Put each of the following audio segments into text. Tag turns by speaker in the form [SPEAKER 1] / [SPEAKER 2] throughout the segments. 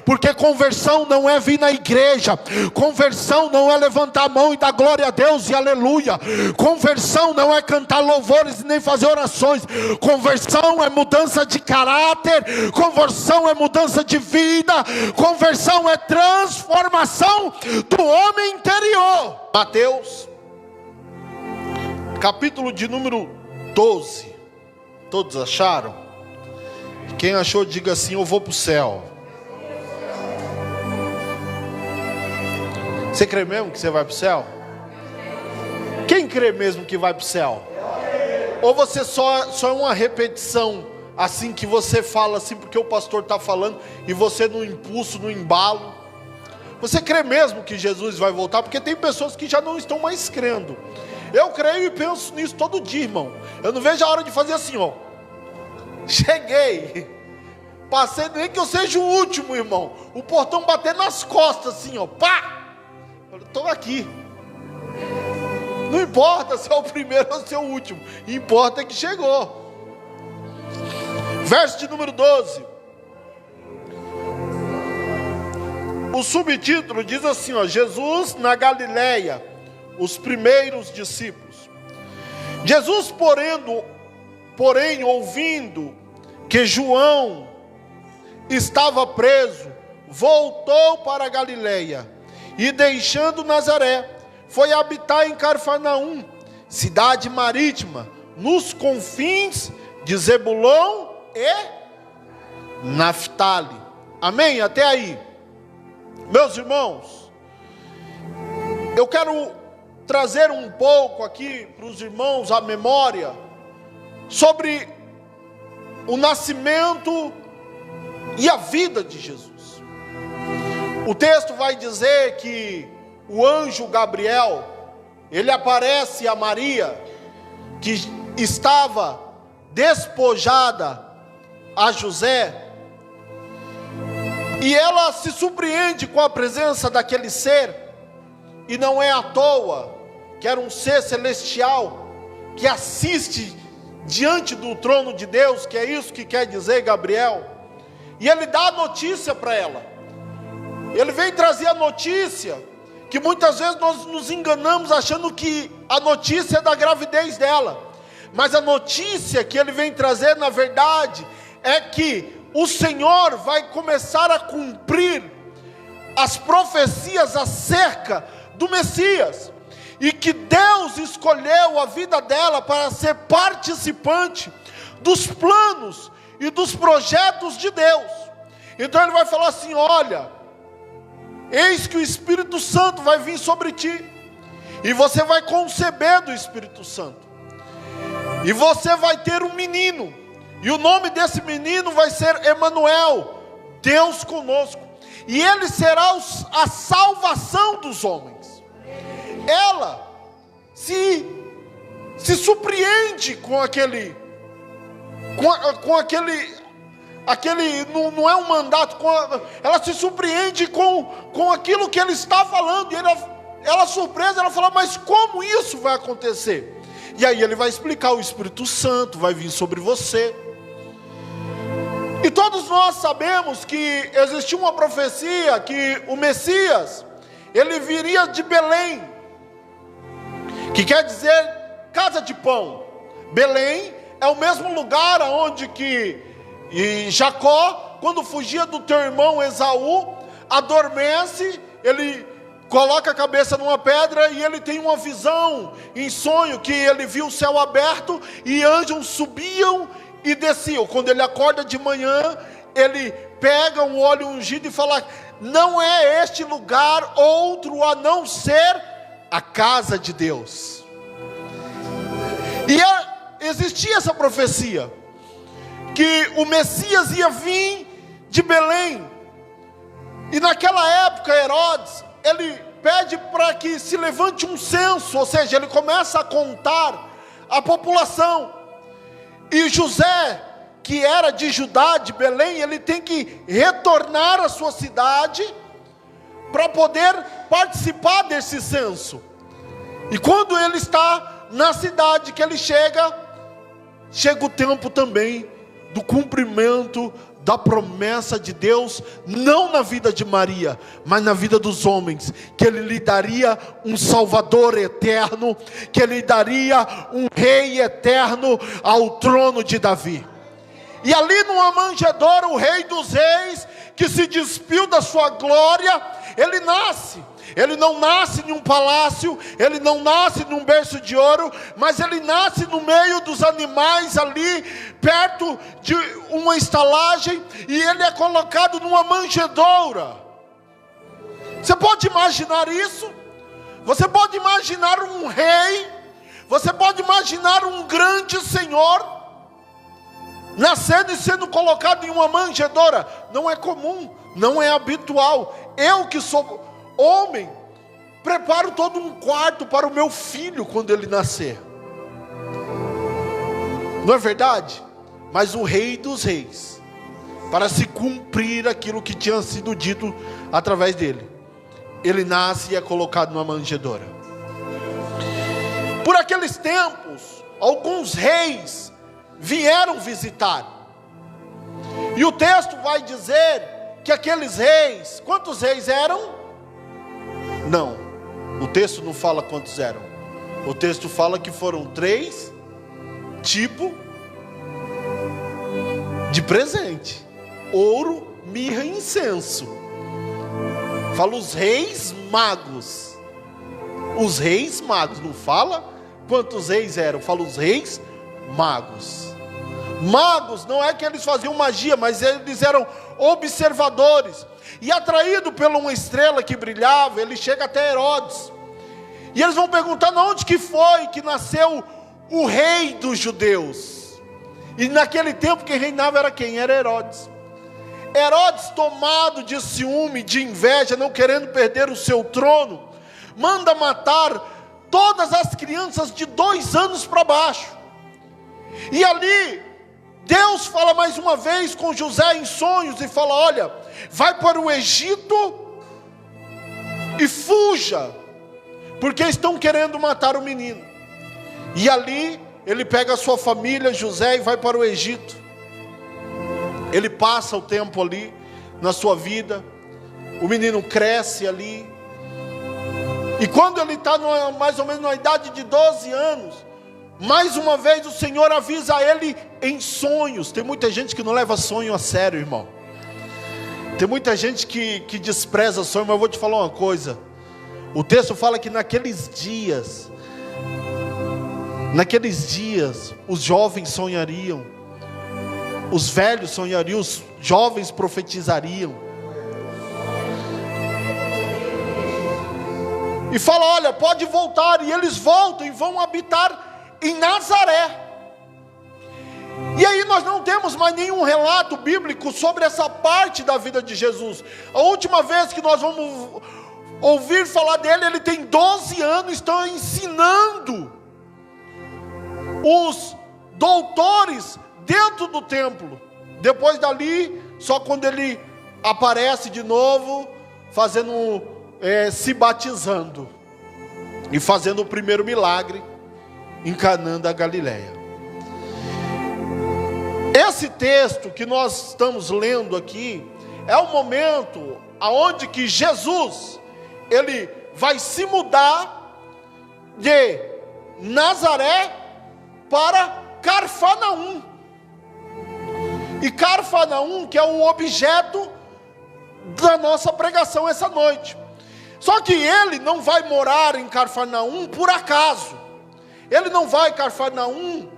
[SPEAKER 1] Porque conversão não é vir na igreja, conversão não é levantar a mão e dar glória a Deus e aleluia, conversão não é cantar louvores nem fazer orações, conversão é mudança de caráter, conversão é mudança de vida, conversão é transformação do homem interior. Mateus, capítulo de número 12, todos acharam? Quem achou, diga assim: eu vou para o céu. Você crê mesmo que você vai para o céu? Quem crê mesmo que vai para o céu? Ou você só é uma repetição, assim que você fala assim porque o pastor está falando, e você no impulso, no embalo? Você crê mesmo que Jesus vai voltar? Porque tem pessoas que já não estão mais crendo. Eu creio e penso nisso todo dia, irmão. Eu não vejo a hora de fazer assim, ó. Cheguei, passei, nem que eu seja o último, irmão, o portão bater nas costas assim, ó, pá, eu estou aqui. Não importa se é o primeiro ou se é o último, importa que chegou. Verso de número 12, o subtítulo diz assim, ó: Jesus na Galileia, os primeiros discípulos. Jesus, porém, ouvindo que João estava preso, voltou para a Galileia, e deixando Nazaré, foi habitar em Cafarnaum, cidade marítima, nos confins de Zebulon e Naftali. Amém? Até aí. Meus irmãos, eu quero trazer um pouco aqui para os irmãos a memória sobre o nascimento e a vida de Jesus. O texto vai dizer que o anjo Gabriel, ele aparece a Maria, que estava despojada a José, e ela se surpreende com a presença daquele ser, e não é à toa que era um ser celestial, que assiste diante do trono de Deus, que é isso que quer dizer Gabriel, e ele dá a notícia para ela. Ele vem trazer a notícia, que muitas vezes nós nos enganamos achando que a notícia é da gravidez dela, mas a notícia que ele vem trazer, na verdade, é que o Senhor vai começar a cumprir as profecias acerca do Messias, e que Deus escolheu a vida dela para ser participante dos planos e dos projetos de Deus. Então ele vai falar assim: olha, eis que o Espírito Santo vai vir sobre ti, e você vai conceber do Espírito Santo, e você vai ter um menino, e o nome desse menino vai ser Emanuel, Deus conosco, e ele será a salvação dos homens. Ela se surpreende com aquele, não é um mandato, ela se surpreende com aquilo que ele está falando, e ela surpresa, ela fala: mas como isso vai acontecer? E aí ele vai explicar: o Espírito Santo vai vir sobre você. E todos nós sabemos que existia uma profecia, que o Messias, ele viria de Belém, que quer dizer casa de pão. Belém é o mesmo lugar onde que Jacó, quando fugia do teu irmão Esaú, adormece, ele coloca a cabeça numa pedra e ele tem uma visão em sonho, que ele viu o céu aberto e anjos subiam e desciam. Quando ele acorda de manhã, ele pega um óleo ungido e fala: não é este lugar outro a não ser a casa de Deus. E existia essa profecia, que o Messias ia vir de Belém. E naquela época Herodes, ele pede para que se levante um censo, ou seja, ele começa a contar a população. E José, que era de Judá, de Belém, ele tem que retornar à sua cidade para poder participar desse censo. E quando ele está na cidade, que ele chega o tempo também do cumprimento da promessa de Deus, não na vida de Maria, mas na vida dos homens, que Ele lhe daria um Salvador eterno, que Ele daria um Rei eterno ao trono de Davi. E ali numa manjedoura, o Rei dos Reis, que se despiu da sua glória, Ele nasce. Ele não nasce em um palácio, Ele não nasce num berço de ouro, mas Ele nasce no meio dos animais ali, perto de uma estalagem, e Ele é colocado numa manjedoura. Você pode imaginar isso? Você pode imaginar um rei, você pode imaginar um grande senhor, nascendo e sendo colocado em uma manjedoura. Não é comum, não é habitual. Eu que sou homem, preparo todo um quarto para o meu filho quando ele nascer. Não é verdade? Mas o Rei dos Reis, para se cumprir aquilo que tinha sido dito através dele, ele nasce e é colocado numa manjedoura. Por aqueles tempos, alguns reis vieram visitar, e o texto vai dizer que aqueles reis, quantos reis eram? Não, o texto não fala quantos eram. O texto fala que foram 3 tipos de presente: ouro, mirra e incenso. Fala os reis magos. Os reis magos, não fala quantos reis eram, fala os reis magos. Magos não é que eles faziam magia, mas eles eram observadores. E atraído por uma estrela que brilhava, ele chega até Herodes. E eles vão perguntar onde que foi que nasceu o rei dos judeus. E naquele tempo quem reinava era quem? Era Herodes. Herodes, tomado de ciúme, de inveja, não querendo perder o seu trono, manda matar todas as crianças de 2 anos para baixo. E ali Deus fala mais uma vez com José em sonhos e fala: olha, vai para o Egito e fuja, porque estão querendo matar o menino. E ali ele pega a sua família, José, e vai para o Egito. Ele passa o tempo ali na sua vida, o menino cresce ali, e quando ele está mais ou menos na idade de 12 anos, mais uma vez o Senhor avisa a ele em sonhos. Tem muita gente que não leva sonho a sério, irmão. Tem muita gente que despreza sonho, mas eu vou te falar uma coisa. O texto fala que naqueles dias, os jovens sonhariam, os velhos sonhariam, os jovens profetizariam. E fala: olha, pode voltar. E eles voltam e vão habitar em Nazaré. E aí nós não temos mais nenhum relato bíblico sobre essa parte da vida de Jesus. A última vez que nós vamos ouvir falar dele, ele tem 12 anos, está ensinando os doutores dentro do templo. Depois dali, só quando ele aparece de novo, se batizando e fazendo o primeiro milagre em Canaã da Galileia. Esse texto que nós estamos lendo aqui é o momento aonde que Jesus, ele vai se mudar de Nazaré para Cafarnaum. E Cafarnaum, que é o objeto da nossa pregação essa noite. Só que ele não vai morar em Cafarnaum por acaso. Ele não vai em Cafarnaum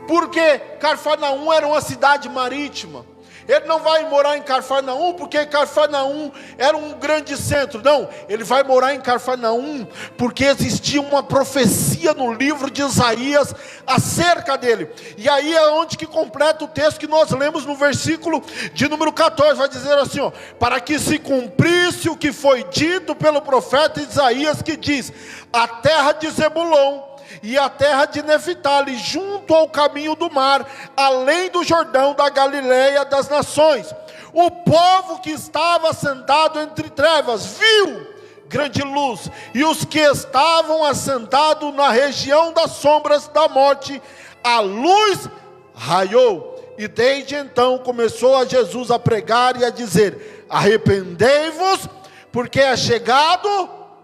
[SPEAKER 1] porque Cafarnaum era uma cidade marítima. Ele não vai morar em Cafarnaum porque Cafarnaum era um grande centro. Não, ele vai morar em Cafarnaum porque existia uma profecia no livro de Isaías acerca dele. E aí é onde que completa o texto que nós lemos no versículo de número 14. Vai dizer assim, ó: para que se cumprisse o que foi dito pelo profeta Isaías, que diz: a terra de Zebulon e a terra de Neftali, junto ao caminho do mar, além do Jordão, da Galileia das nações, o povo que estava sentado entre trevas viu grande luz, e os que estavam assentados na região das sombras da morte, a luz raiou. E desde então começou a Jesus a pregar e a dizer: arrependei-vos, porque é chegado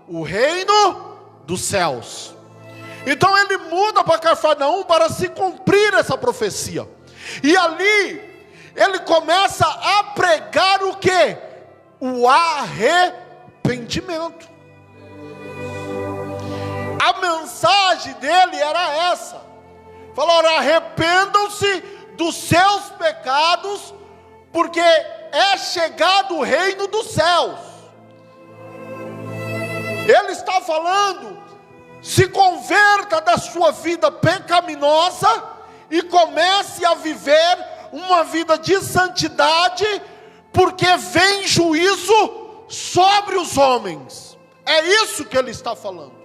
[SPEAKER 1] o reino dos céus. Então ele muda para Cafarnaum para se cumprir essa profecia. E ali ele começa a pregar o quê? O arrependimento. A mensagem dele era essa: falou, arrependam-se dos seus pecados, porque é chegado o reino dos céus. Ele está falando: se converta da sua vida pecaminosa e comece a viver uma vida de santidade, porque vem juízo sobre os homens. É isso que ele está falando.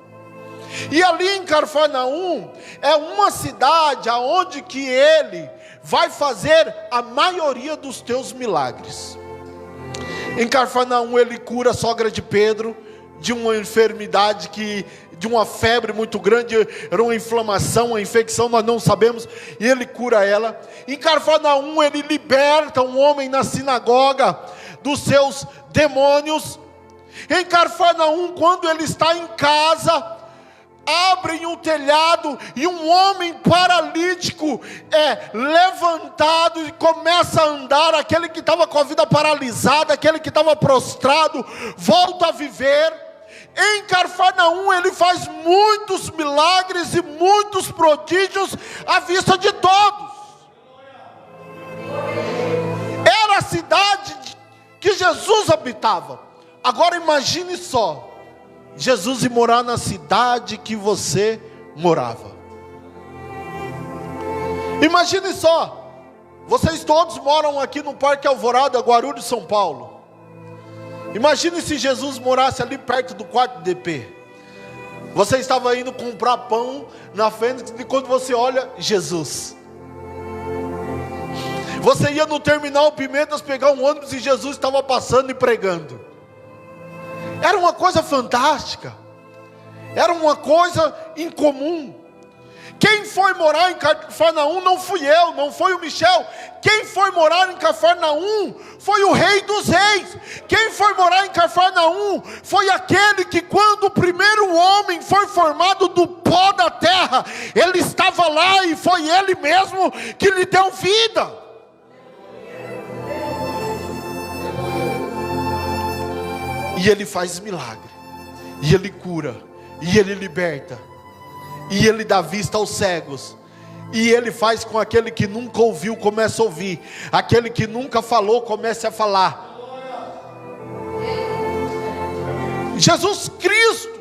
[SPEAKER 1] E ali em Cafarnaum é uma cidade aonde que ele vai fazer a maioria dos teus milagres. Em Cafarnaum ele cura a sogra de Pedro de uma enfermidade, de uma febre muito grande, era uma inflamação, uma infecção, nós não sabemos, e ele cura ela. Em Cafarnaum ele liberta um homem na sinagoga dos seus demônios. Em Cafarnaum, quando ele está em casa, abrem o telhado e um homem paralítico é levantado e começa a andar. Aquele que estava com a vida paralisada, aquele que estava prostrado, volta a viver. Em Cafarnaum ele faz muitos milagres e muitos prodígios à vista de todos. Era a cidade que Jesus habitava. Agora imagine só, Jesus ir morar na cidade que você morava. Imagine só, vocês todos moram aqui no Parque Alvorada, Guarulhos, São Paulo. Imagine se Jesus morasse ali perto do 4DP. Você estava indo comprar pão na frente, e quando você olha, Jesus. Você ia no terminal Pimentas pegar um ônibus e Jesus estava passando e pregando. Era uma coisa fantástica, era uma coisa incomum. Quem foi morar em Cafarnaum não fui eu, não foi o Michel. Quem foi morar em Cafarnaum foi o Rei dos Reis. Quem foi morar em Cafarnaum foi aquele que, quando o primeiro homem foi formado do pó da terra, ele estava lá e foi ele mesmo que lhe deu vida. E ele faz milagre, e ele cura, e ele liberta, e ele dá vista aos cegos, e ele faz com aquele que nunca ouviu comece a ouvir, aquele que nunca falou comece a falar. Jesus Cristo,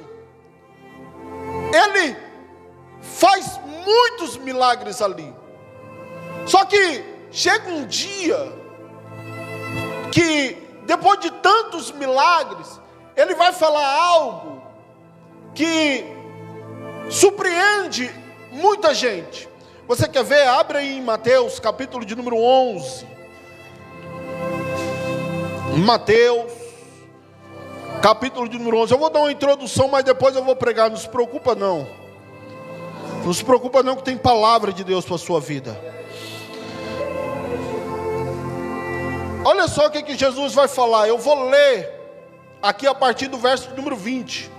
[SPEAKER 1] ele faz muitos milagres ali. Só que chega um dia que, depois de tantos milagres, ele vai falar algo que surpreende muita gente. Você quer ver? Abre aí em Mateus, capítulo de número 11. Mateus, capítulo de número 11. Eu vou dar uma introdução, mas depois eu vou pregar. Não se preocupa não. Não se preocupa não, que tem palavra de Deus para a sua vida. Olha só o que Jesus vai falar. Eu vou ler aqui a partir do verso número 20.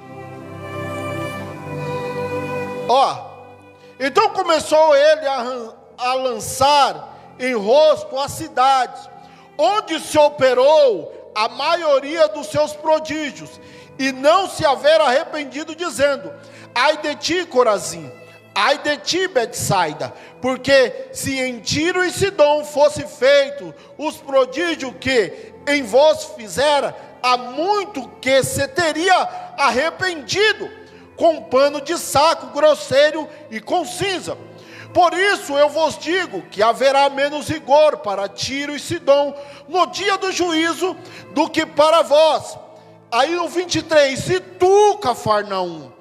[SPEAKER 1] Então começou ele a lançar em rosto as cidades, onde se operou a maioria dos seus prodígios, e não se haver arrependido, dizendo: ai de ti, Corazim, ai de ti, Betsaida, porque se em Tiro e Sidom fosse feito os prodígios que em vós fizera, há muito que se teria arrependido, com pano de saco grosseiro e com cinza. Por isso eu vos digo que haverá menos rigor para Tiro e Sidom no dia do juízo do que para vós. Aí o 23, se tu, Cafarnaum,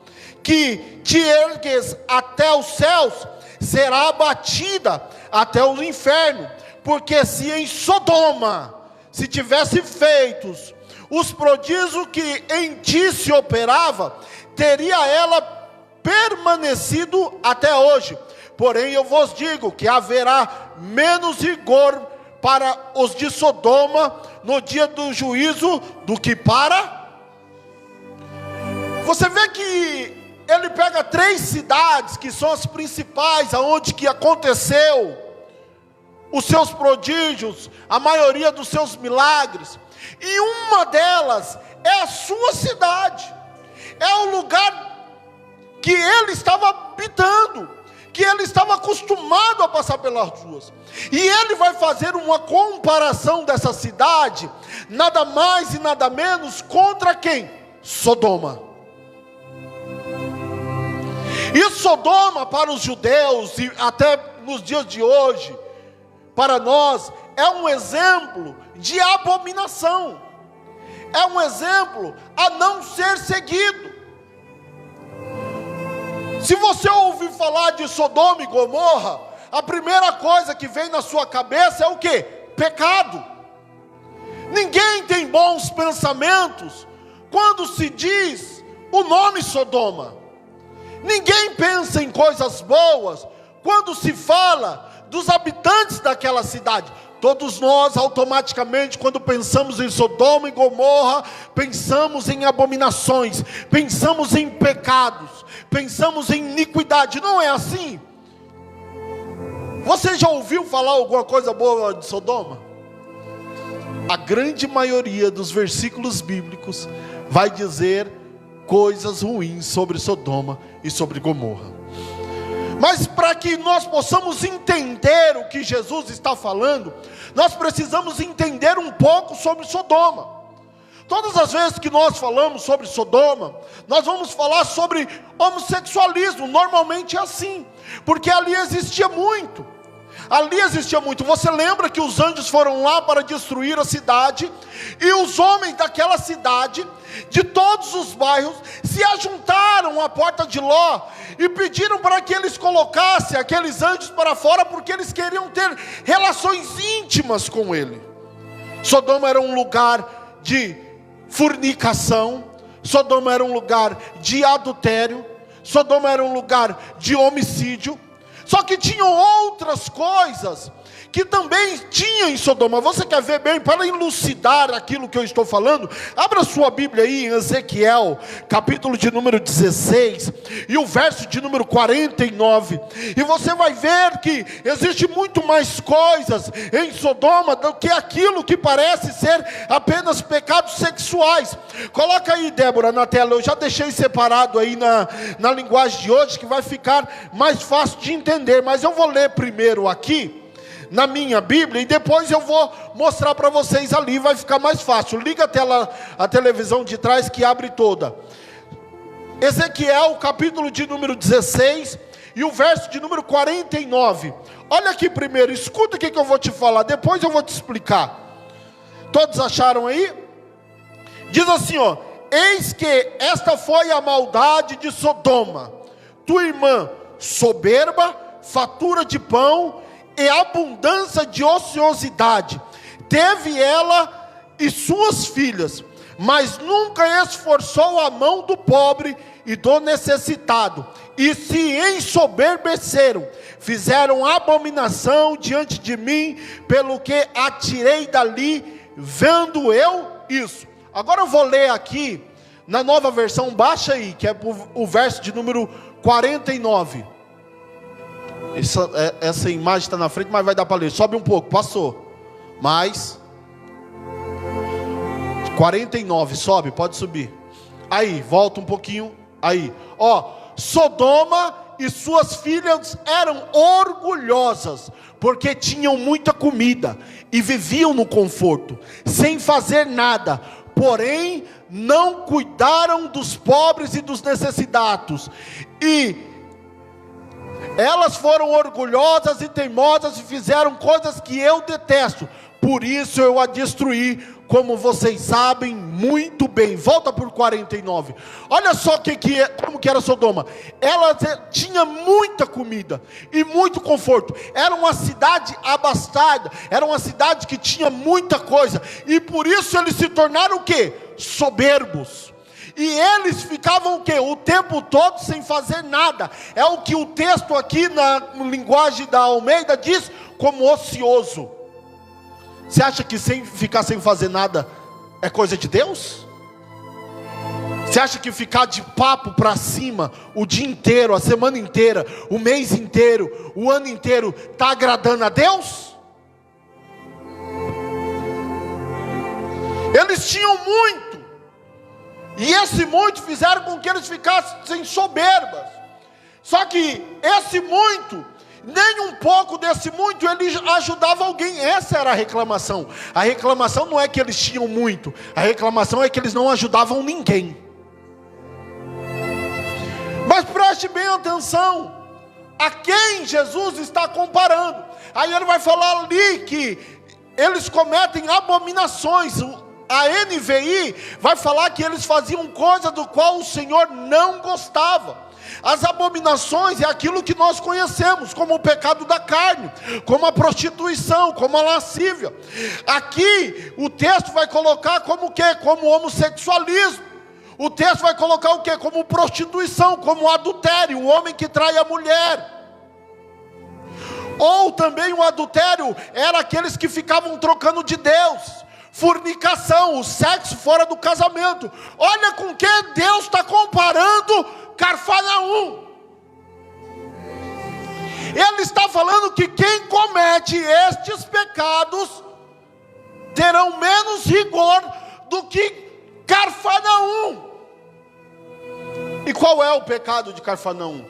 [SPEAKER 1] que te ergues até os céus, será abatida até o inferno. Porque se em Sodoma se tivesse feitos os prodígios que em ti se operava, teria ela permanecido até hoje. Porém eu vos digo que haverá menos rigor para os de Sodoma no dia do juízo do que para... Você vê que ele pega 3 cidades que são as principais, aonde que aconteceu os seus prodígios, a maioria dos seus milagres, e uma delas é a sua cidade, é o lugar que ele estava habitando, que ele estava acostumado a passar pelas ruas. E ele vai fazer uma comparação dessa cidade, nada mais e nada menos, contra quem? Sodoma. E Sodoma para os judeus, e até nos dias de hoje, para nós, é um exemplo de abominação, é um exemplo a não ser seguido. Se você ouvir falar de Sodoma e Gomorra, a primeira coisa que vem na sua cabeça é o quê? Pecado. Ninguém tem bons pensamentos quando se diz o nome Sodoma. Ninguém pensa em coisas boas quando se fala dos habitantes daquela cidade. Todos nós automaticamente, quando pensamos em Sodoma e Gomorra, pensamos em abominações, pensamos em pecados, pensamos em iniquidade. Não é assim? Você já ouviu falar alguma coisa boa de Sodoma? A grande maioria dos versículos bíblicos vai dizer coisas ruins sobre Sodoma e sobre Gomorra. Mas para que nós possamos entender o que Jesus está falando, nós precisamos entender um pouco sobre Sodoma. Todas as vezes que nós falamos sobre Sodoma, nós vamos falar sobre homossexualismo. Normalmente é assim, porque ali existia muito. Você lembra que os anjos foram lá para destruir a cidade, e os homens daquela cidade, de todos os bairros, se ajuntaram à porta de Ló e pediram para que eles colocassem aqueles anjos para fora, porque eles queriam ter relações íntimas com ele. Sodoma era um lugar de fornicação, Sodoma era um lugar de adultério, Sodoma era um lugar de homicídio. Só que tinham outras coisas que também tinha em Sodoma. Você quer ver bem, para elucidar aquilo que eu estou falando? Abra sua Bíblia aí em Ezequiel, capítulo de número 16, e o verso de número 49, e você vai ver que existe muito mais coisas em Sodoma do que aquilo que parece ser apenas pecados sexuais. Coloca aí, Débora, na tela. Eu já deixei separado aí na linguagem de hoje, que vai ficar mais fácil de entender, mas eu vou ler primeiro aqui na minha Bíblia, e depois eu vou mostrar para vocês ali, vai ficar mais fácil. Liga a televisão de trás que abre toda. Ezequiel, capítulo de número 16, e o verso de número 49. Olha aqui primeiro, escuta o que eu vou te falar, depois eu vou te explicar. Todos acharam aí? Diz assim, ó: eis que esta foi a maldade de Sodoma, tua irmã soberba, fatura de pão e abundância de ociosidade teve ela e suas filhas, mas nunca esforçou a mão do pobre e do necessitado, e se ensoberbeceram, fizeram abominação diante de mim, pelo que atirei dali, vendo eu isso. Agora eu vou ler aqui na nova versão, baixa aí, que é o verso de número 49. Essa imagem está na frente, mas vai dar para ler. Sobe um pouco, passou. Mais 49, sobe, pode subir. Aí, volta um pouquinho. Aí, ó: Sodoma e suas filhas eram orgulhosas, porque tinham muita comida e viviam no conforto, sem fazer nada. Porém, não cuidaram dos pobres e dos necessitados. E elas foram orgulhosas e teimosas e fizeram coisas que eu detesto. Por isso eu a destruí, como vocês sabem muito bem. Volta por 49. Olha só como que era Sodoma. Ela tinha muita comida e muito conforto. Era uma cidade abastada. Era uma cidade que tinha muita coisa. E por isso eles se tornaram o quê? Soberbos. E eles ficavam o quê? O tempo todo sem fazer nada. É o que o texto aqui na linguagem da Almeida diz como ocioso. Você acha que ficar sem fazer nada é coisa de Deus? Você acha que ficar de papo para cima o dia inteiro, a semana inteira, o mês inteiro, o ano inteiro, está agradando a Deus? Eles tinham muito, e esse muito fizeram com que eles ficassem soberbas. Só que esse muito, nem um pouco desse muito ele ajudava alguém. Essa era a reclamação. A reclamação não é que eles tinham muito, a reclamação é que eles não ajudavam ninguém. Mas preste bem atenção a quem Jesus está comparando. Aí ele vai falar ali que eles cometem abominações. A NVI vai falar que eles faziam coisa do qual o Senhor não gostava. As abominações é aquilo que nós conhecemos como o pecado da carne, como a prostituição, como a lascívia. Aqui o texto vai colocar como o quê? Como homossexualismo. O texto vai colocar o quê? Como prostituição, como adultério, o homem que trai a mulher. Ou também o adultério era aqueles que ficavam trocando de Deus. Fornicação, o sexo fora do casamento. Olha com que Deus está comparando Cafarnaum. Ele está falando que quem comete estes pecados terão menos rigor do que Cafarnaum. E qual é o pecado de Cafarnaum?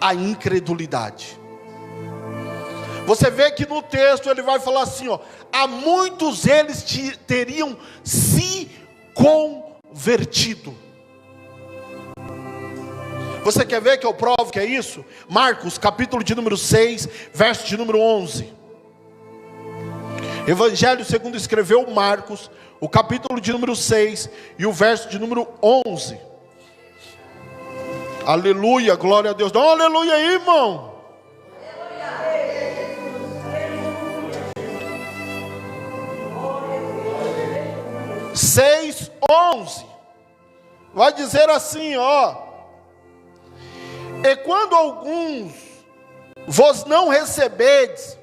[SPEAKER 1] A incredulidade. Você vê que no texto ele vai falar assim, ó, a muitos eles teriam se convertido. Você quer ver que eu provo que é isso? Marcos, capítulo de número 6, verso de número 11. Evangelho segundo escreveu Marcos, o capítulo de número 6 e o verso de número 11. Aleluia, glória a Deus. Dá um aleluia aí, irmão. 6:11 vai dizer assim, ó: e quando alguns vos não recebedes,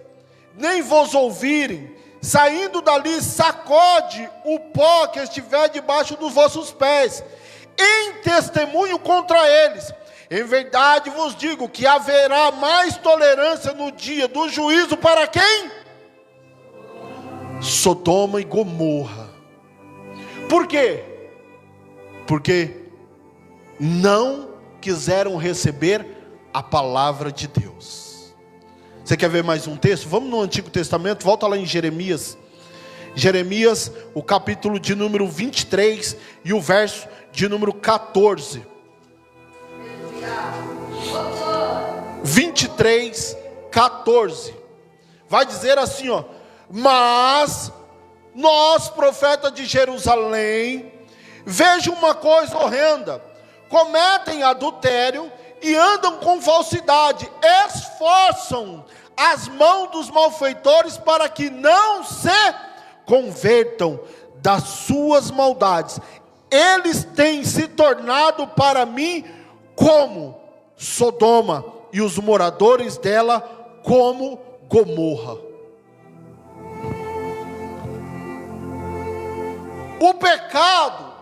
[SPEAKER 1] nem vos ouvirem, saindo dali sacode o pó que estiver debaixo dos vossos pés, em testemunho contra eles. Em verdade vos digo que haverá mais tolerância no dia do juízo para quem? Sodoma e Gomorra. Por quê? Porque não quiseram receber a palavra de Deus. Você quer ver mais um texto? Vamos no Antigo Testamento, volta lá em Jeremias. Jeremias, o capítulo de número 23 e o verso de número 14. 23, 14. Vai dizer assim, ó: mas nós, profetas de Jerusalém, vejam uma coisa horrenda: cometem adultério e andam com falsidade, esforçam as mãos dos malfeitores para que não se convertam das suas maldades. Eles têm se tornado para mim como Sodoma, e os moradores dela como Gomorra. O pecado,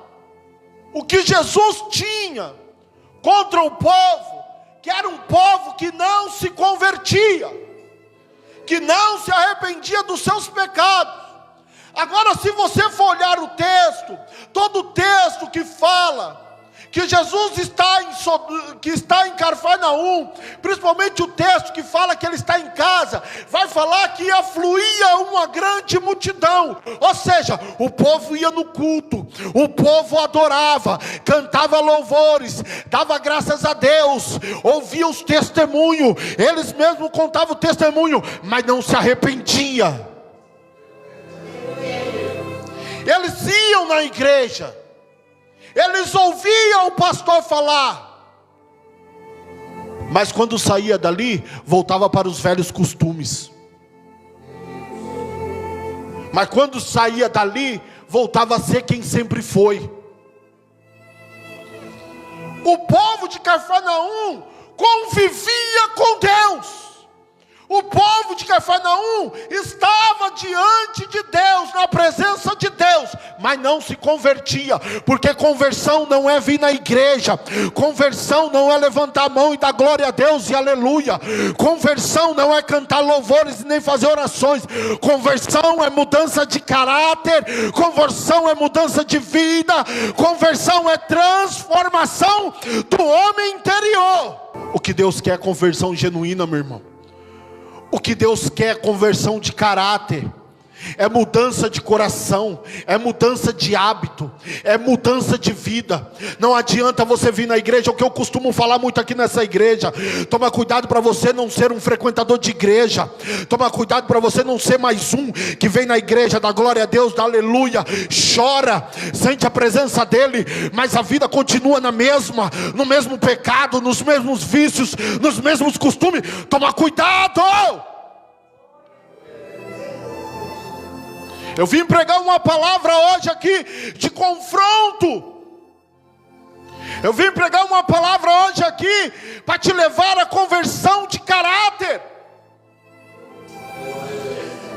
[SPEAKER 1] o que Jesus tinha contra o povo, que era um povo que não se convertia, que não se arrependia dos seus pecados. Agora, se você for olhar o texto, todo o texto que fala que Jesus está em Cafarnaum, principalmente o texto que fala que ele está em casa, vai falar que afluía uma grande multidão. Ou seja, o povo ia no culto, o povo adorava, cantava louvores, dava graças a Deus, ouvia os testemunhos, eles mesmos contavam o testemunho, mas não se arrependia. Eles iam na igreja, eles ouviam o pastor falar, mas quando saía dali, voltava para os velhos costumes. Mas quando saía dali, voltava a ser quem sempre foi. O povo de Cafarnaum convivia com Deus. O povo de Cafarnaum estava diante de Deus, na presença de Deus, mas não se convertia, porque conversão não é vir na igreja, conversão não é levantar a mão e dar glória a Deus e aleluia, conversão não é cantar louvores nem fazer orações, conversão é mudança de caráter, conversão é mudança de vida, conversão é transformação do homem interior. O que Deus quer é conversão genuína, meu irmão. O que Deus quer é conversão de caráter, é mudança de coração, é mudança de hábito, é mudança de vida. Não adianta você vir na igreja, o que eu costumo falar muito aqui nessa igreja: toma cuidado para você não ser um frequentador de igreja, toma cuidado para você não ser mais um que vem na igreja, dá glória a Deus, dá aleluia, chora, sente a presença dele, mas a vida continua na mesma, no mesmo pecado, nos mesmos vícios, nos mesmos costumes. Toma cuidado. Eu vim pregar uma palavra hoje aqui de confronto. Eu vim pregar uma palavra hoje aqui para te levar à conversão de caráter.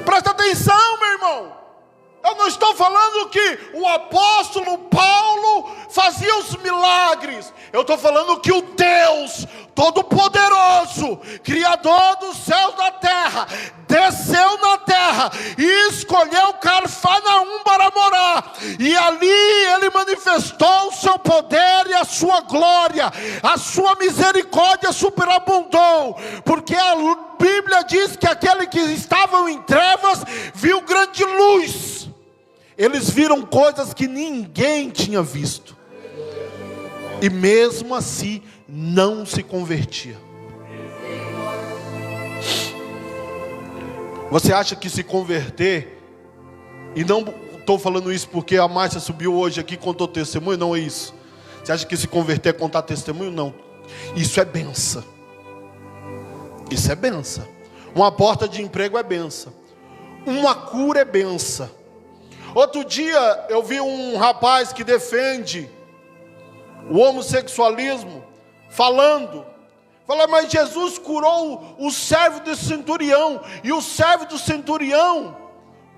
[SPEAKER 1] Presta atenção, meu irmão. Eu não estou falando que o apóstolo Paulo fazia os milagres. Eu estou falando que o Deus Todo-Poderoso, Criador dos céus e da terra, desceu na terra e escolheu Cafarnaum para morar. E ali ele manifestou o seu poder e a sua glória. A sua misericórdia superabundou. Porque a Bíblia diz que aquele que estavam em trevas viu grande luz. Eles viram coisas que ninguém tinha visto. E mesmo assim não se convertia. Você acha que se converter, e não estou falando isso porque a Márcia subiu hoje aqui e contou testemunho, não é isso. Você acha que se converter é contar testemunho? Não. Isso é benção. Isso é benção. Uma porta de emprego é benção. Uma cura é benção. Outro dia eu vi um rapaz que defende o homossexualismo falando, mas Jesus curou o servo do centurião, e o servo do centurião,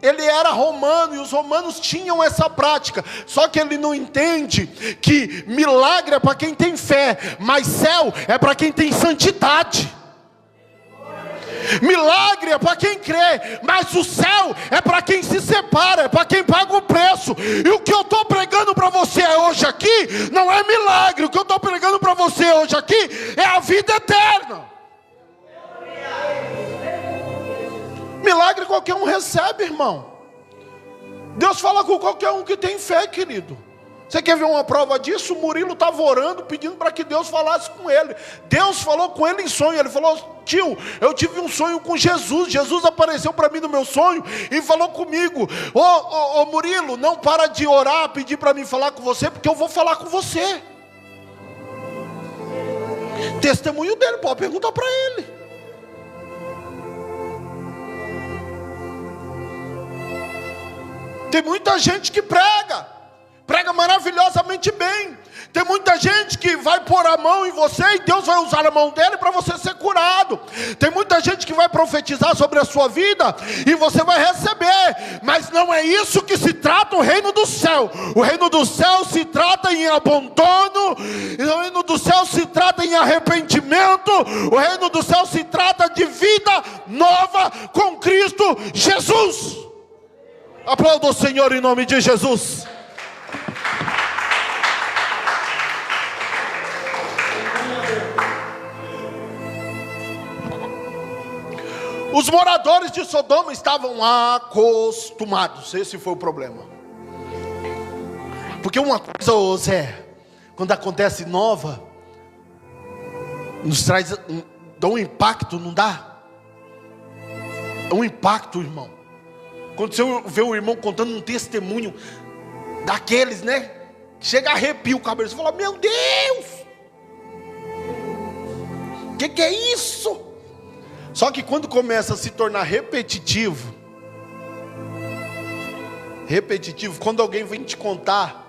[SPEAKER 1] ele era romano, e os romanos tinham essa prática. Só que ele não entende que milagre é para quem tem fé, mas céu é para quem tem santidade. Milagre é para quem crê, mas o céu é para quem se separa, é para quem paga o preço. E o que eu estou pregando para você hoje aqui não é milagre. O que eu estou pregando para você hoje aqui é a vida eterna. Milagre qualquer um recebe, irmão. Deus fala com qualquer um que tem fé, querido. Você quer ver uma prova disso? O Murilo estava orando, pedindo para que Deus falasse com ele. Deus falou com ele em sonho. Ele falou: tio, eu tive um sonho com Jesus. Jesus apareceu para mim no meu sonho e falou comigo: ô Murilo, não para de orar, pedir para mim falar com você, porque eu vou falar com você. Testemunho dele, pode perguntar para ele. Tem muita gente que prega maravilhosamente bem. Tem muita gente que vai pôr a mão em você e Deus vai usar a mão dele para você ser curado. Tem muita gente que vai profetizar sobre a sua vida e você vai receber. Mas não é isso que se trata o reino do céu. O reino do céu se trata em abandono. O reino do céu se trata em arrependimento. O reino do céu se trata de vida nova com Cristo Jesus. Aplauda o Senhor em nome de Jesus. Os moradores de Sodoma estavam acostumados. Esse foi o problema. Porque uma coisa, ô Zé, quando acontece nova, nos traz, dá um impacto, não dá? É um impacto, irmão. Quando você vê o irmão contando um testemunho daqueles, né? Chega a arrepio o cabelo. Você fala: meu Deus! O que é isso? Só que quando começa a se tornar repetitivo, quando alguém vem te contar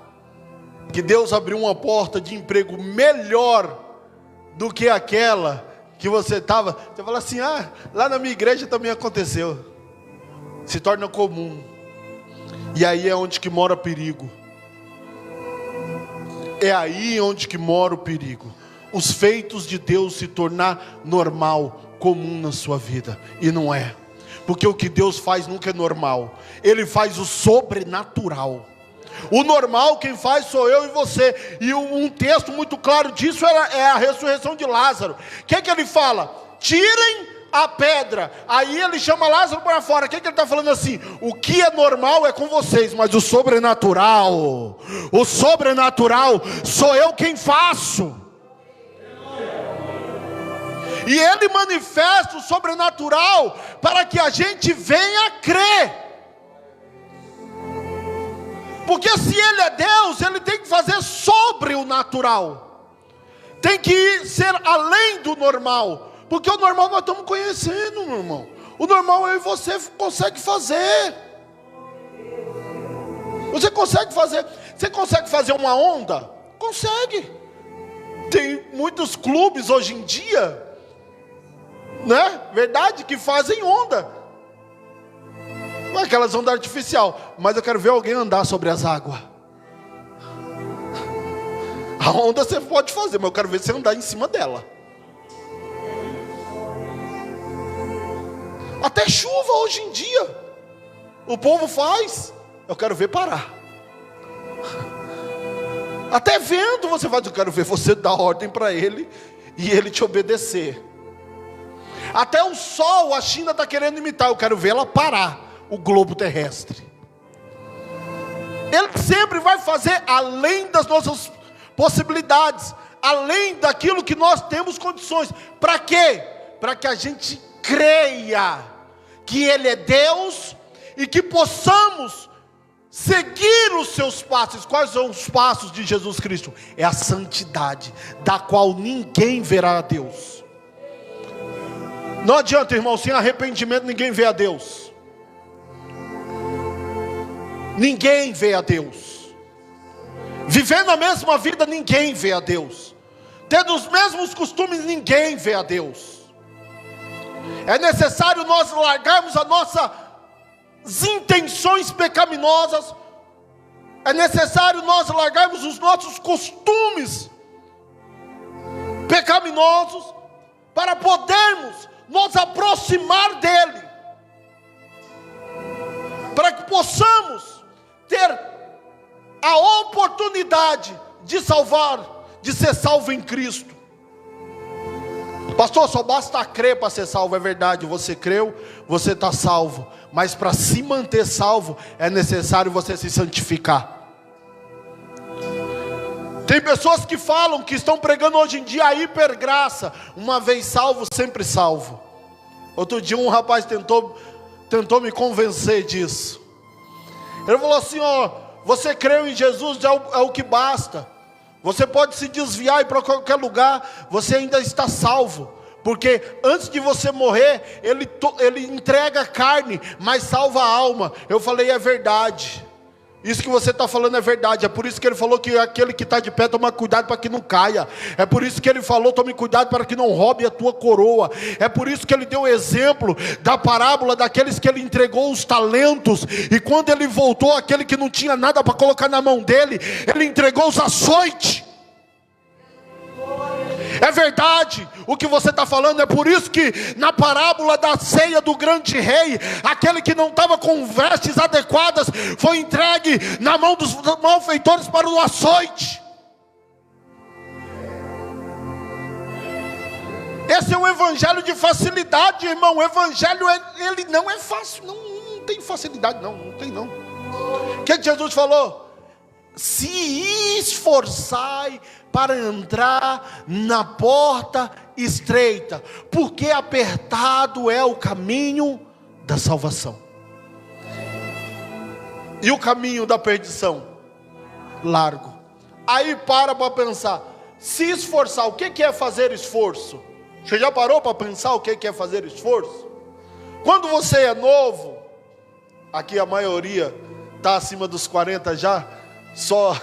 [SPEAKER 1] que Deus abriu uma porta de emprego melhor do que aquela que você estava, você fala assim: ah, lá na minha igreja também aconteceu. Se torna comum. E aí é onde que mora perigo. É aí onde que mora o perigo. Os feitos de Deus se tornar normal, comum na sua vida. E não é. Porque o que Deus faz nunca é normal. Ele faz o sobrenatural. O normal quem faz sou eu e você. E um texto muito claro disso é a ressurreição de Lázaro. O que ele fala? Tirem a pedra. Aí ele chama Lázaro para fora. O que ele está falando assim? O que é normal é com vocês, mas o sobrenatural sou eu quem faço. E ele manifesta o sobrenatural para que a gente venha crer. Porque se ele é Deus, ele tem que fazer sobre o natural. Tem que ser além do normal. Porque o normal nós estamos conhecendo, meu irmão. O normal eu e você consegue fazer. Você consegue fazer. Você consegue fazer uma onda? Consegue. Tem muitos clubes hoje em dia, né? Verdade, que fazem onda. Não é aquelas ondas artificial, mas eu quero ver alguém andar sobre as águas. A onda você pode fazer, mas eu quero ver você andar em cima dela. Até chuva hoje em dia o povo faz, eu quero ver parar. Até vento você faz, eu quero ver você dar ordem para ele e ele te obedecer. Até o sol a China está querendo imitar, eu quero ver ela parar o globo terrestre. Ele sempre vai fazer além das nossas possibilidades, além daquilo que nós temos condições. Para quê? Para que a gente creia que Ele é Deus e que possamos seguir os seus passos. Quais são os passos de Jesus Cristo? É a santidade, da qual ninguém verá a Deus. Não adianta, irmão, sem arrependimento ninguém vê a Deus. Ninguém vê a Deus. Vivendo a mesma vida, ninguém vê a Deus. Tendo os mesmos costumes, ninguém vê a Deus. É necessário nós largarmos as nossas intenções pecaminosas. É necessário nós largarmos os nossos costumes pecaminosos para podermos nos aproximar dEle, para que possamos ter a oportunidade de ser salvo em Cristo. Pastor, só basta crer para ser salvo. É verdade, você creu, você está salvo. Mas para se manter salvo, é necessário você se santificar. Tem pessoas que falam, que estão pregando hoje em dia a hipergraça. Uma vez salvo, sempre salvo. Outro dia um rapaz tentou me convencer disso. Ele falou assim: ó, você creu em Jesus, é o que basta. Você pode se desviar e ir para qualquer lugar, você ainda está salvo. Porque antes de você morrer, ele entrega a carne, mas salva a alma. Eu falei: é verdade. Isso que você está falando é verdade. É por isso que ele falou que aquele que está de pé, toma cuidado para que não caia. É por isso que ele falou: tome cuidado para que não roube a tua coroa. É por isso que ele deu o exemplo da parábola daqueles que ele entregou os talentos. E quando ele voltou, aquele que não tinha nada para colocar na mão dele, ele entregou os açoites. É verdade o que você está falando. É por isso que na parábola da ceia do grande rei, aquele que não estava com vestes adequadas foi entregue na mão dos malfeitores para o açoite. Esse é um evangelho de facilidade, irmão. O evangelho ele não é fácil, não tem facilidade, não tem não. O que Jesus falou? Se esforçai para entrar na porta estreita, porque apertado é o caminho da salvação, e o caminho da perdição largo. Aí para pensar, se esforçar, o que é fazer esforço? Você já parou para pensar o que é fazer esforço? Quando você é novo, aqui a maioria está acima dos 40 já, só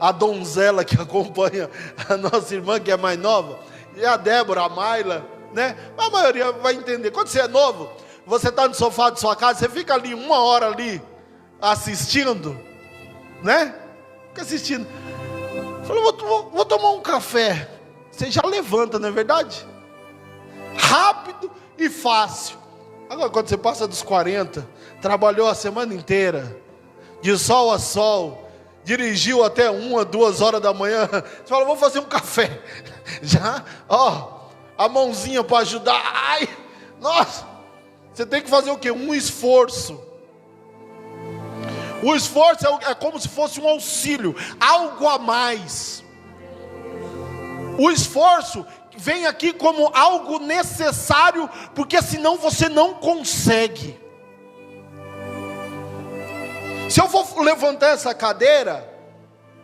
[SPEAKER 1] a donzela que acompanha a nossa irmã, que é mais nova, e a Débora, a Mayla, né? A maioria vai entender. Quando você é novo, você está no sofá de sua casa, você fica ali 1 hora ali, assistindo, né? Fica assistindo. Falou, vou tomar um café. Você já levanta, não é verdade? Rápido e fácil. Agora, quando você passa dos 40, trabalhou a semana inteira, de sol a sol, dirigiu até 1, 2 horas da manhã, você fala, vou fazer um café. Já, a mãozinha para ajudar. Ai, nossa, você tem que fazer o quê? Um esforço. O esforço é como se fosse um auxílio, algo a mais. O esforço vem aqui como algo necessário, porque senão você não consegue. Se eu for levantar essa cadeira,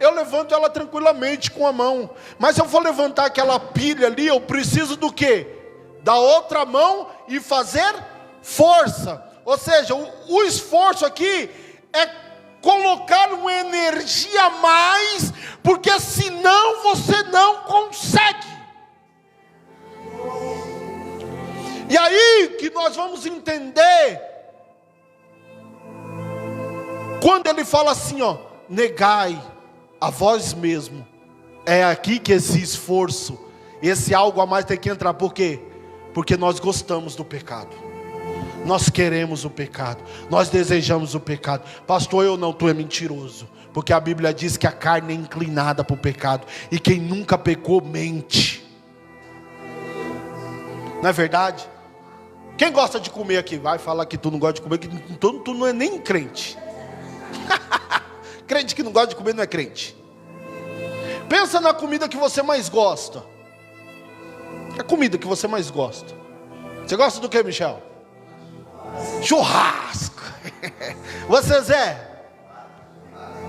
[SPEAKER 1] eu levanto ela tranquilamente com a mão. Mas se eu for levantar aquela pilha ali, eu preciso do quê? Da outra mão e fazer força. Ou seja, o esforço aqui é colocar uma energia a mais, porque senão você não consegue. E aí que nós vamos entender, quando ele fala assim, negai a vós mesmo, é aqui que esse esforço, esse algo a mais tem que entrar. Por quê? Porque nós gostamos do pecado, nós queremos o pecado, nós desejamos o pecado. Pastor, eu não, tu é mentiroso, porque a Bíblia diz que a carne é inclinada para o pecado, e quem nunca pecou mente. Não é verdade? Quem gosta de comer aqui? Vai falar que tu não gosta de comer, que tu não é nem crente. Crente que não gosta de comer não é crente. Pensa na comida que você mais gosta. A comida que você mais gosta. Você gosta do que, Michel? Churrasco. Você, Zé?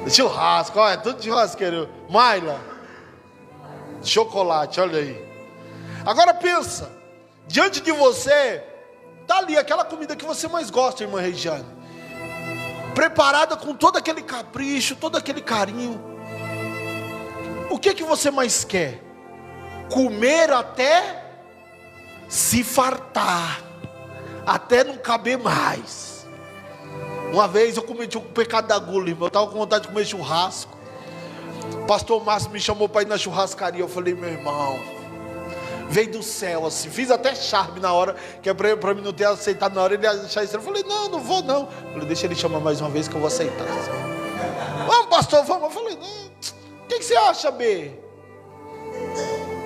[SPEAKER 1] Churrasco, olha, tudo churrasqueiro. Mayla? Chocolate, olha aí. Agora pensa, diante de você está ali aquela comida que você mais gosta, irmã Regiane, preparada com todo aquele capricho, todo aquele carinho. O que você mais quer? Comer até se fartar, até não caber mais. Uma vez eu cometi o pecado da gula, irmão. Eu estava com vontade de comer churrasco. O pastor Márcio me chamou para ir na churrascaria. Eu falei, meu irmão, veio do céu assim, fiz até charme na hora, que é para mim não ter aceitado na hora, ele achar isso. Eu falei, não vou não. Eu falei, deixa ele chamar mais uma vez que eu vou aceitar. Vamos, pastor, vamos. Eu falei, não. O que você acha, B?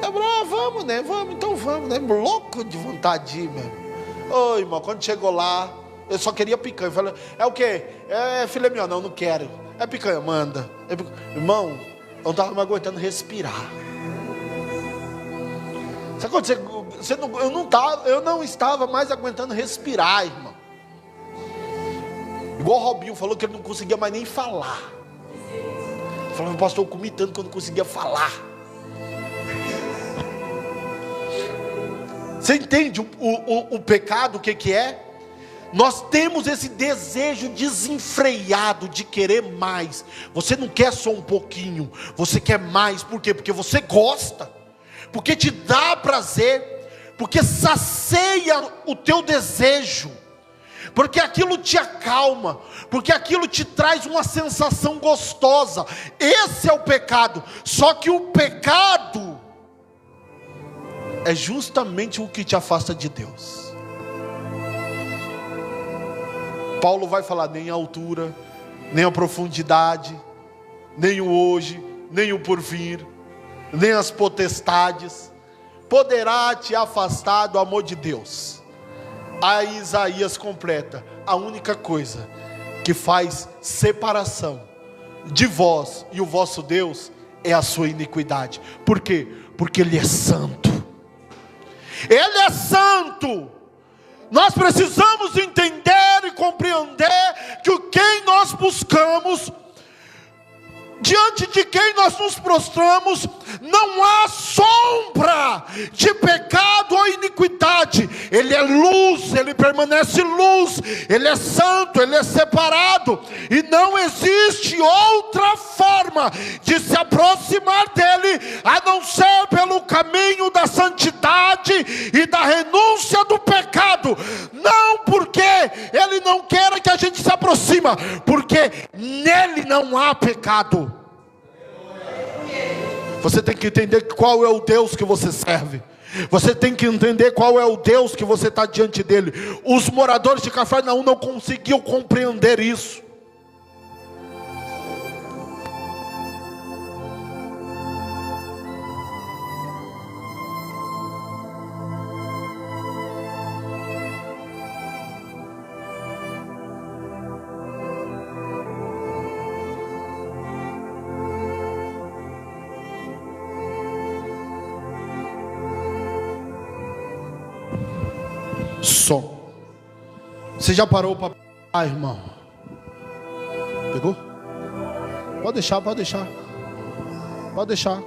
[SPEAKER 1] Eu falei, vamos, né? Vamos, então vamos, né? Louco de vontade de ir, meu. Ô, irmão, quando chegou lá, eu só queria picanha. Eu falei, é o quê? É filé mignon, não quero. É picanha, manda. Irmão, eu não estava me aguentando respirar. Sabe quando eu não estava mais aguentando respirar, irmão. Igual o Robinho falou que ele não conseguia mais nem falar. Falava, pastor, eu comi tanto que eu não conseguia falar. Você entende o pecado, o que é? Nós temos esse desejo desenfreado de querer mais. Você não quer só um pouquinho, você quer mais. Por quê? Porque você gosta, porque te dá prazer, porque sacia o teu desejo, porque aquilo te acalma, porque aquilo te traz uma sensação gostosa. Esse é o pecado. Só que o pecado é justamente o que te afasta de Deus. Paulo vai falar, nem a altura, nem a profundidade, nem o hoje, nem o porvir, nem as potestades poderá te afastar do amor de Deus. Aí Isaías completa, a única coisa que faz separação de vós e o vosso Deus é a sua iniquidade. Por quê? Porque Ele é santo. Ele é santo. Nós precisamos entender e compreender que quem nós buscamos diante de quem nós nos prostramos, não há sombra de pecado ou iniquidade. Ele é luz, ele permanece luz, ele é santo, ele é separado, e não existe outra forma de se aproximar dele, a não ser pelo caminho da santidade e da renúncia do pecado. Não porque ele não queira que a gente se aproxima, porque nele não há pecado. Você tem que entender qual é o Deus que você serve. Você tem que entender qual é o Deus que você está diante dele. Os moradores de Cafarnaum não conseguiam compreender isso. Som. Você já parou para... Ah, irmão. Pegou? Pode deixar, pode deixar. Pode deixar.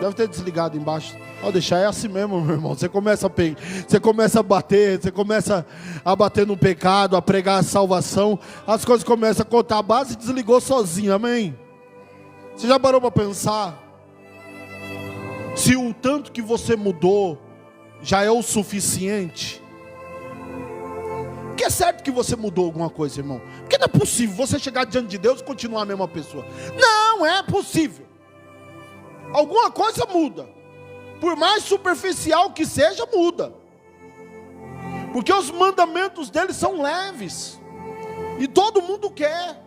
[SPEAKER 1] Deve ter desligado embaixo. Pode deixar, é assim mesmo, meu irmão. Você começa a bater, você começa a bater no pecado, a pregar a salvação. As coisas começam a contar. A base desligou sozinha, amém? Você já parou para pensar? Se o tanto que você mudou já é o suficiente? Porque é certo que você mudou alguma coisa, irmão. Porque não é possível você chegar diante de Deus e continuar a mesma pessoa. Não é possível. Alguma coisa muda. Por mais superficial que seja, muda. Porque os mandamentos dele são leves. E todo mundo quer.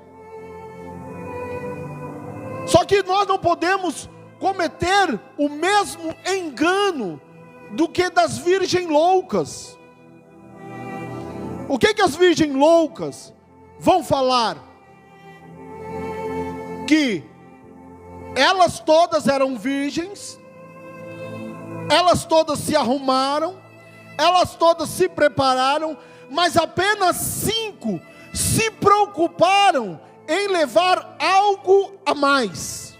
[SPEAKER 1] Só que nós não podemos cometer o mesmo engano do que das virgens loucas. O que as virgens loucas vão falar? Que elas todas eram virgens, elas todas se arrumaram, elas todas se prepararam, mas apenas 5 se preocuparam em levar algo a mais.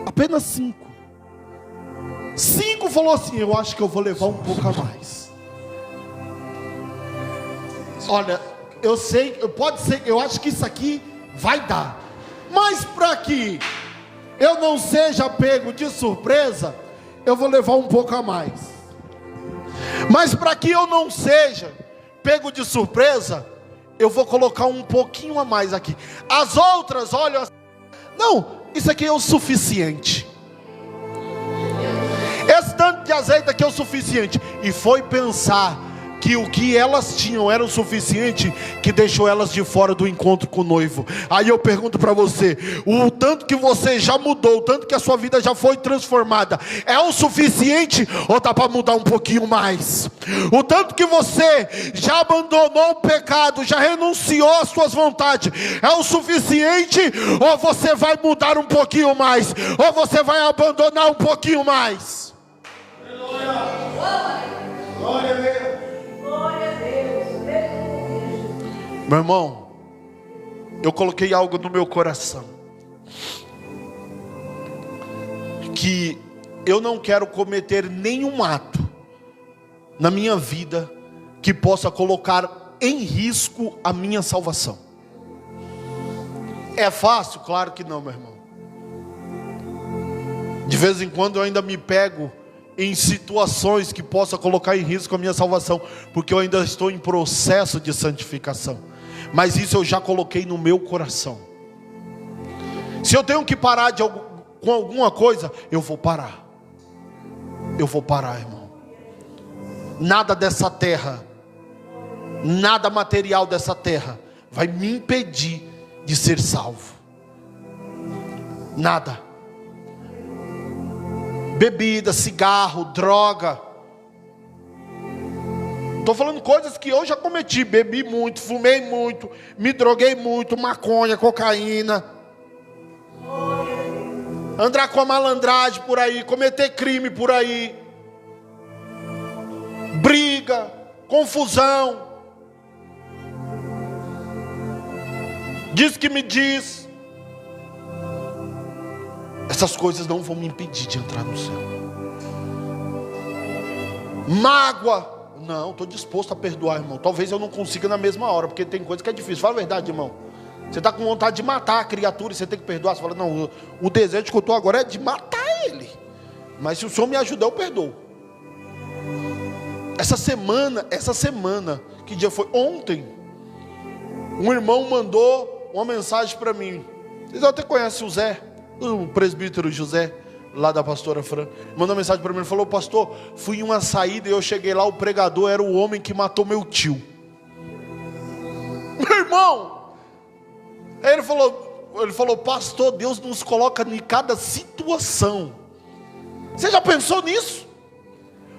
[SPEAKER 1] Apenas 5. 5 falou assim: eu acho que eu vou levar um pouco a mais. Olha, eu sei, pode ser, eu acho que isso aqui vai dar. Mas para que eu não seja pego de surpresa, eu vou levar um pouco a mais. Mas para que eu não seja pego de surpresa, eu vou colocar um pouquinho a mais aqui. As outras, olha, não, isso aqui é o suficiente. Esse tanto de azeite aqui é o suficiente. E foi pensar que o que elas tinham era o suficiente, que deixou elas de fora do encontro com o noivo. Aí eu pergunto para você: o tanto que você já mudou, o tanto que a sua vida já foi transformada, é o suficiente ou dá para mudar um pouquinho mais? O tanto que você já abandonou o pecado, já renunciou às suas vontades, é o suficiente ou você vai mudar um pouquinho mais? Ou você vai abandonar um pouquinho mais? Glória a Deus. Meu irmão, eu coloquei algo no meu coração, que eu não quero cometer nenhum ato na minha vida que possa colocar em risco a minha salvação. É fácil? Claro que não, meu irmão. De vez em quando eu ainda me pego em situações que possa colocar em risco a minha salvação, porque eu ainda estou em processo de santificação. Mas isso eu já coloquei no meu coração. Se eu tenho que parar com alguma coisa, eu vou parar. Eu vou parar, irmão. Nada dessa terra, nada material dessa terra vai me impedir de ser salvo. Nada. Bebida, cigarro, droga. Estou falando coisas que eu já cometi. Bebi muito, fumei muito, me droguei muito, maconha, cocaína. Andar com a malandragem por aí, cometer crime por aí. Briga, confusão. Diz que me diz. essas coisas não vão me impedir de entrar no céu. Mágoa, não, estou disposto a perdoar, irmão. Talvez eu não consiga na mesma hora, porque tem coisa que é difícil. Fala a verdade, irmão. Você está com vontade de matar a criatura e você tem que perdoar. Você fala, não, o desejo que eu estou agora é de matar ele. Mas se o Senhor me ajudar, eu perdoo. Essa semana, que dia foi? Ontem, um irmão mandou uma mensagem para mim. Vocês até conhecem o Zé, o presbítero José, lá da pastora Fran. Mandou uma mensagem para mim, ele falou, pastor, fui em uma saída e eu cheguei lá, o pregador era o homem que matou meu tio. Meu irmão! Aí ele falou, pastor, Deus nos coloca em cada situação. Você já pensou nisso?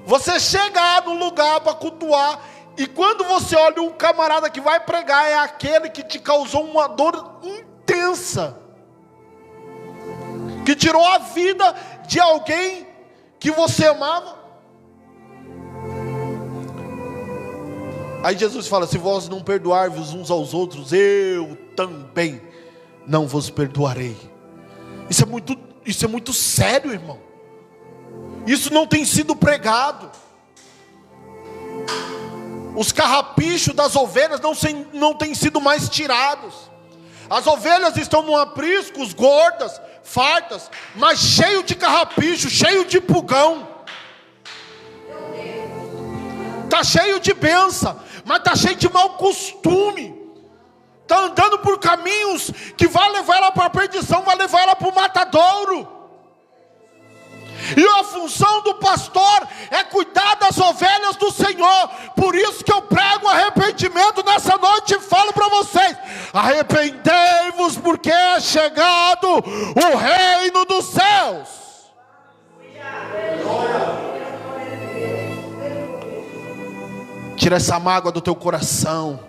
[SPEAKER 1] Você chega no lugar para cultuar, e quando você olha um camarada que vai pregar, é aquele que te causou uma dor intensa, que tirou a vida de alguém que você amava. Aí Jesus fala, se vós não perdoar-vos uns aos outros, eu também não vos perdoarei. Isso é muito sério, irmão. Isso não tem sido pregado. Os carrapichos das ovelhas não têm sido mais tirados. As ovelhas estão num aprisco, gordas, fartas, mas cheio de carrapicho, cheio de pulgão. Está cheio de benção, mas está cheio de mau costume. Está andando por caminhos que vai levar ela para a perdição, vai levar ela para o matadouro. E a função do pastor é cuidar das ovelhas do Senhor. Por isso que eu prego arrependimento nessa noite e falo para vocês: arrependei-vos, porque é chegado o reino dos céus. Tira essa mágoa do teu coração,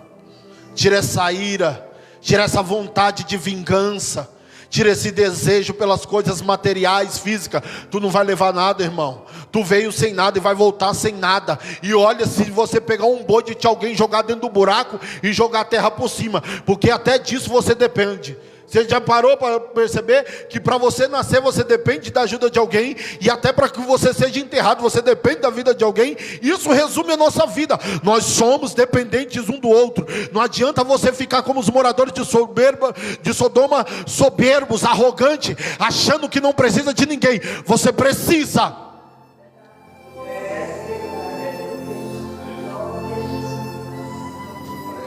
[SPEAKER 1] tira essa ira, tira essa vontade de vingança, tira esse desejo pelas coisas materiais, físicas. Tu não vai levar nada, irmão. Tu veio sem nada e vai voltar sem nada. E olha, se você pegar um boi de alguém, jogar dentro do buraco e jogar a terra por cima, porque até disso você depende. Você já parou para perceber que para você nascer você depende da ajuda de alguém, e até para que você seja enterrado você depende da vida de alguém? Isso resume a nossa vida. Nós somos dependentes um do outro. Não adianta você ficar como os moradores de Sodoma, soberbos, arrogantes, achando que não precisa de ninguém. Você precisa.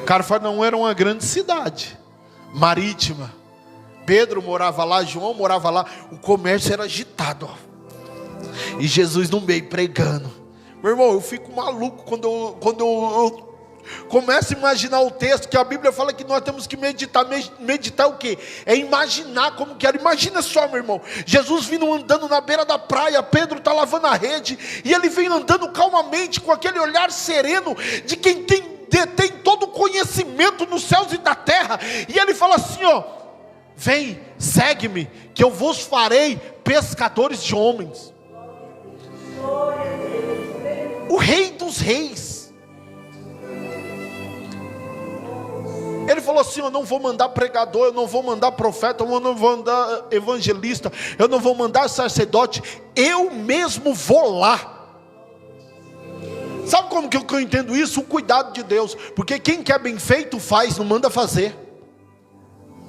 [SPEAKER 1] Cafarnaum era uma grande cidade marítima. Pedro morava lá, João morava lá. O comércio era agitado, ó. E Jesus no meio pregando. Meu irmão, eu fico maluco quando eu começo a imaginar o texto, que a Bíblia fala que nós temos que meditar. Meditar o quê? É imaginar como que era. Imagina só, meu irmão, Jesus vindo andando na beira da praia, Pedro está lavando a rede, e ele vem andando calmamente, com aquele olhar sereno de quem detém todo o conhecimento nos céus e da terra. E ele fala assim, ó: vem, segue-me, que eu vos farei pescadores de homens. O rei dos reis. Ele falou assim: eu não vou mandar pregador, eu não vou mandar profeta, eu não vou mandar evangelista, eu não vou mandar sacerdote, eu mesmo vou lá. Sabe como que eu entendo isso? O cuidado de Deus. Porque quem quer bem feito faz, não manda fazer.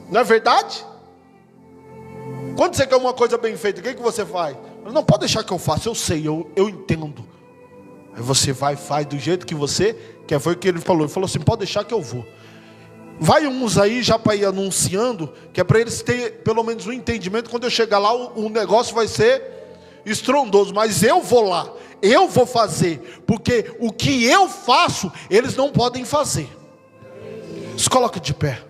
[SPEAKER 1] Não é verdade? Quando você quer uma coisa bem feita, o que você faz? Não, pode deixar que eu faça, eu sei, eu entendo. Aí você vai e faz do jeito que você quer. Foi o que ele falou. Ele falou assim: pode deixar que eu vou. Vai uns aí já para ir anunciando, que é para eles terem pelo menos um entendimento. Quando eu chegar lá, o negócio vai ser estrondoso. Mas eu vou lá, eu vou fazer. Porque o que eu faço, eles não podem fazer. Se coloca de pé.